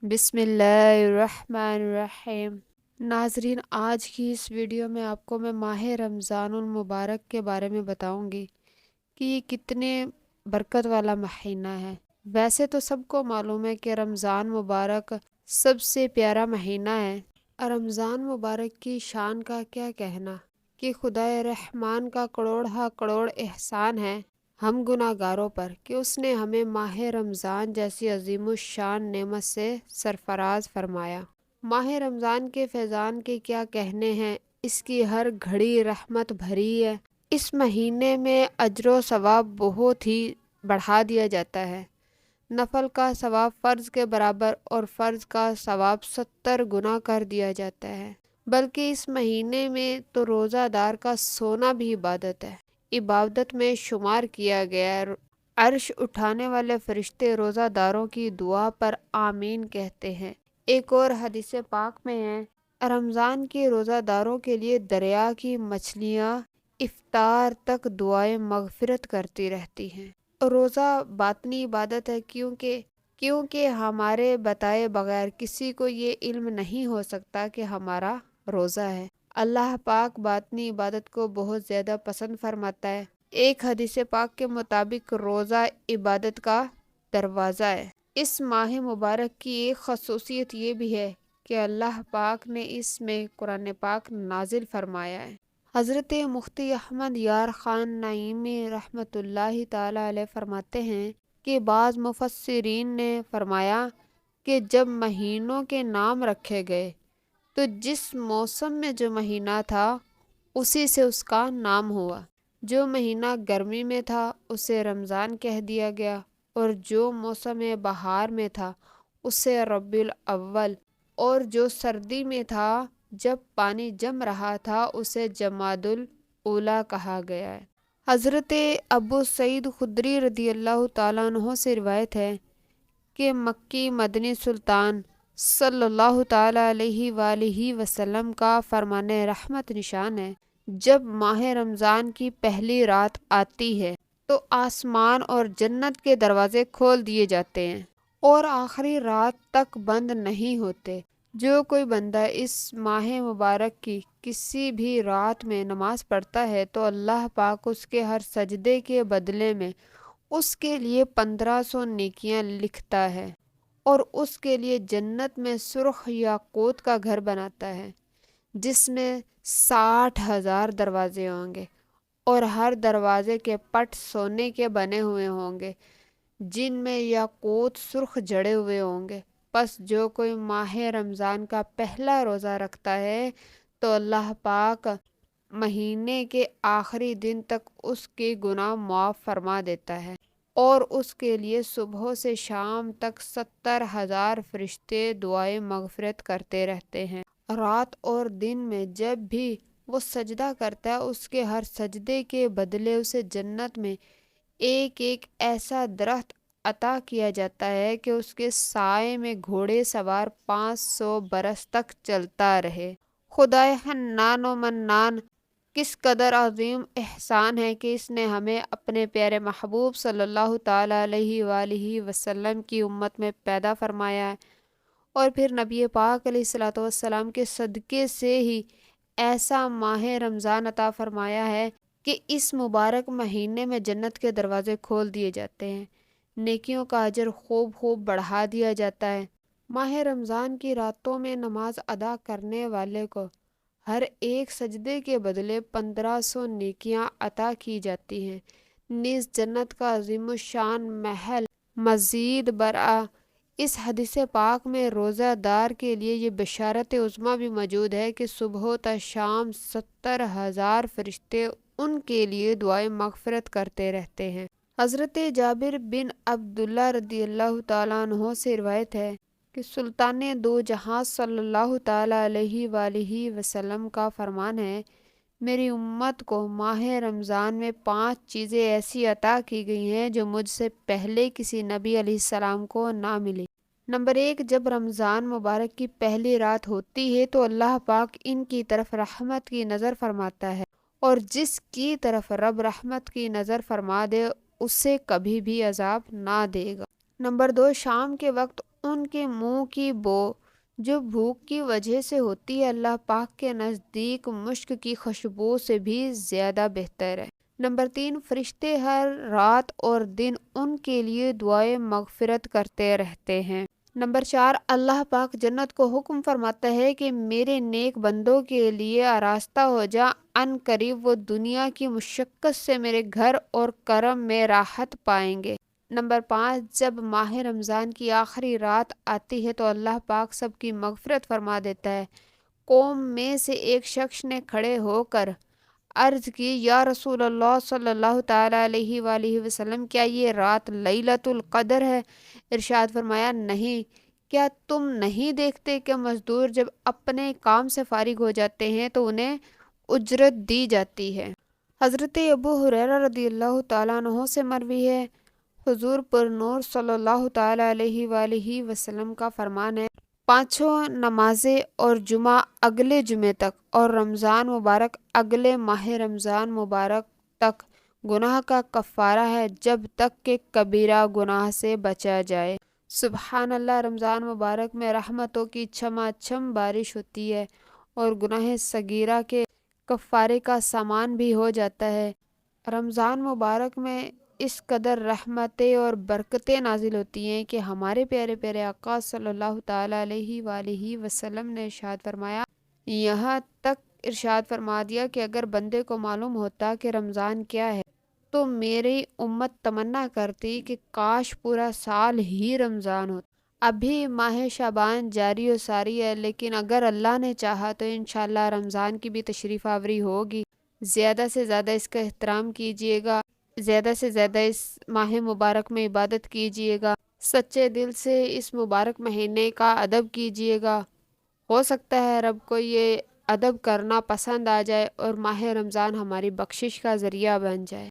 بسم اللہ الرحمن الرحیم۔ ناظرین، آج کی اس ویڈیو میں آپ کو میں ماہ رمضان المبارک کے بارے میں بتاؤں گی کہ یہ کتنے برکت والا مہینہ ہے۔ ویسے تو سب کو معلوم ہے کہ رمضان مبارک سب سے پیارا مہینہ ہے۔ رمضان مبارک کی شان کا کیا کہنا کہ خدا رحمان کا کروڑ کروڑ احسان ہے ہم گناہ گاروں پر کہ اس نے ہمیں ماہ رمضان جیسی عظیم الشان نعمت سے سرفراز فرمایا۔ ماہ رمضان کے فیضان کے کیا کہنے ہیں، اس کی ہر گھڑی رحمت بھری ہے۔ اس مہینے میں اجر و ثواب بہت ہی بڑھا دیا جاتا ہے۔ نفل کا ثواب فرض کے برابر اور فرض کا ثواب 70 گنا کر دیا جاتا ہے۔ بلکہ اس مہینے میں تو روزہ دار کا سونا بھی عبادت ہے، عبادت میں شمار کیا گیا ہے۔ عرش اٹھانے والے فرشتے روزہ داروں کی دعا پر آمین کہتے ہیں۔ ایک اور حدیث پاک میں ہے، رمضان کے روزہ داروں کے لیے دریا کی مچھلیاں افطار تک دعائیں مغفرت کرتی رہتی ہیں۔ روزہ باطنی عبادت ہے کیونکہ ہمارے بتائے بغیر کسی کو یہ علم نہیں ہو سکتا کہ ہمارا روزہ ہے۔ اللہ پاک باطنی عبادت کو بہت زیادہ پسند فرماتا ہے۔ ایک حدیث پاک کے مطابق روزہ عبادت کا دروازہ ہے۔ اس ماہ مبارک کی ایک خصوصیت یہ بھی ہے کہ اللہ پاک نے اس میں قرآن پاک نازل فرمایا ہے۔ حضرت مفتی احمد یار خان نعیمی رحمۃ اللہ تعالی علیہ فرماتے ہیں کہ بعض مفسرین نے فرمایا کہ جب مہینوں کے نام رکھے گئے تو جس موسم میں جو مہینہ تھا اسی سے اس کا نام ہوا۔ جو مہینہ گرمی میں تھا اسے رمضان کہہ دیا گیا، اور جو موسم بہار میں تھا اسے ربیع الاول، اور جو سردی میں تھا جب پانی جم رہا تھا اسے جمادی الاولیٰ کہا گیا ہے۔ حضرت ابو سعید خدری رضی اللہ تعالیٰ عنہ سے روایت ہے کہ مکی مدنی سلطان صلی اللہ تعالیٰ علیہ وآلہ وسلم کا فرمان رحمت نشان ہے، جب ماہ رمضان کی پہلی رات آتی ہے تو آسمان اور جنت کے دروازے کھول دیے جاتے ہیں اور آخری رات تک بند نہیں ہوتے۔ جو کوئی بندہ اس ماہ مبارک کی کسی بھی رات میں نماز پڑھتا ہے تو اللہ پاک اس کے ہر سجدے کے بدلے میں اس کے لیے 1500 نیکیاں لکھتا ہے، اور اس کے لیے جنت میں سرخ یاقوت کا گھر بناتا ہے جس میں 60,000 دروازے ہوں گے، اور ہر دروازے کے پٹ سونے کے بنے ہوئے ہوں گے جن میں یاقوت سرخ جڑے ہوئے ہوں گے۔ پس جو کوئی ماہ رمضان کا پہلا روزہ رکھتا ہے تو اللہ پاک مہینے کے آخری دن تک اس کے گناہ معاف فرما دیتا ہے، اور اس کے لیے صبح سے شام تک 70,000 فرشتے دعائیں مغفرت کرتے رہتے ہیں۔ رات اور دن میں جب بھی وہ سجدہ کرتا ہے اس کے ہر سجدے کے بدلے اسے جنت میں ایک ایک ایسا درخت عطا کیا جاتا ہے کہ اس کے سائے میں گھوڑے سوار 500 برس تک چلتا رہے۔ خدائے حنان و منان کس قدر عظیم احسان ہے کہ اس نے ہمیں اپنے پیارے محبوب صلی اللہ تعالیٰ علیہ وآلہ وسلم کی امت میں پیدا فرمایا ہے، اور پھر نبی پاک علیہ الصلوۃ والسلام کے صدقے سے ہی ایسا ماہ رمضان عطا فرمایا ہے کہ اس مبارک مہینے میں جنت کے دروازے کھول دیے جاتے ہیں، نیکیوں کا اجر خوب بڑھا دیا جاتا ہے۔ ماہ رمضان کی راتوں میں نماز ادا کرنے والے کو ہر ایک سجدے کے بدلے 1500 نیکیاں عطا کی جاتی ہیں، نیز جنت کا عظیم الشان محل۔ مزید برآں اس حدیث پاک میں روزہ دار کے لیے یہ بشارت عظمیٰ بھی موجود ہے کہ صبح تا شام 70,000 فرشتے ان کے لیے دعائیں مغفرت کرتے رہتے ہیں۔ حضرت جابر بن عبداللہ رضی اللہ تعالیٰ عنہ سے روایت ہے کہ سلطان دو جہاں صلی اللہ تعالیٰ علیہ وآلہ وسلم کا فرمان ہے، میری امت کو ماہ رمضان میں 5 چیزیں ایسی عطا کی گئی ہیں جو مجھ سے پہلے کسی نبی علیہ السلام کو نہ ملی۔ نمبر 1، جب رمضان مبارک کی پہلی رات ہوتی ہے تو اللہ پاک ان کی طرف رحمت کی نظر فرماتا ہے، اور جس کی طرف رب رحمت کی نظر فرما دے اسے کبھی بھی عذاب نہ دے گا۔ نمبر 2، شام کے وقت ان کے منہ کی بو جو بھوک کی وجہ سے ہوتی ہے اللہ پاک کے نزدیک مشک کی خوشبو سے بھی زیادہ بہتر ہے۔ نمبر 3، فرشتے ہر رات اور دن ان کے لیے دعائیں مغفرت کرتے رہتے ہیں۔ نمبر 4، اللہ پاک جنت کو حکم فرماتا ہے کہ میرے نیک بندوں کے لیے آراستہ ہو جا، ان قریب وہ دنیا کی مشقت سے میرے گھر اور کرم میں راحت پائیں گے۔ نمبر 5، جب ماہ رمضان کی آخری رات آتی ہے تو اللہ پاک سب کی مغفرت فرما دیتا ہے۔ قوم میں سے ایک شخص نے کھڑے ہو کر عرض کی، یا رسول اللہ صلی اللہ تعالی علیہ وآلہ وسلم، کیا یہ رات لیلۃ القدر ہے؟ ارشاد فرمایا، نہیں۔ کیا تم نہیں دیکھتے کہ مزدور جب اپنے کام سے فارغ ہو جاتے ہیں تو انہیں اجرت دی جاتی ہے؟ حضرت ابو ہریرہ رضی اللہ تعالیٰ عنہ سے مروی ہے، حضور پر نور صلی اللہ تعالی علیہ وآلہ وسلم کا فرمان ہے، پانچوں نمازیں اور جمعہ اگلے جمعے تک اور رمضان مبارک اگلے ماہ رمضان مبارک تک گناہ کا کفارہ ہے جب تک کہ کبیرہ گناہ سے بچا جائے۔ سبحان اللہ، رمضان مبارک میں رحمتوں کی چھما چھم بارش ہوتی ہے اور گناہ صغیرہ کے کفارے کا سامان بھی ہو جاتا ہے۔ رمضان مبارک میں اس قدر رحمتیں اور برکتیں نازل ہوتی ہیں کہ ہمارے پیارے پیارے آقا صلی اللہ تعالی علیہ وآلہ وسلم نے ارشاد فرمایا، یہاں تک ارشاد فرما دیا کہ اگر بندے کو معلوم ہوتا کہ رمضان کیا ہے تو میری امت تمنا کرتی کہ کاش پورا سال ہی رمضان ہوتا۔ ابھی ماہ شعبان جاری و ساری ہے، لیکن اگر اللہ نے چاہا تو انشاءاللہ رمضان کی بھی تشریف آوری ہوگی۔ زیادہ سے زیادہ اس کا احترام کیجیے گا، زیادہ سے زیادہ اس ماہ مبارک میں عبادت کیجیے گا، سچے دل سے اس مبارک مہینے کا ادب کیجیے گا۔ ہو سکتا ہے رب کو یہ ادب کرنا پسند آ جائے اور ماہ رمضان ہماری بخشش کا ذریعہ بن جائے۔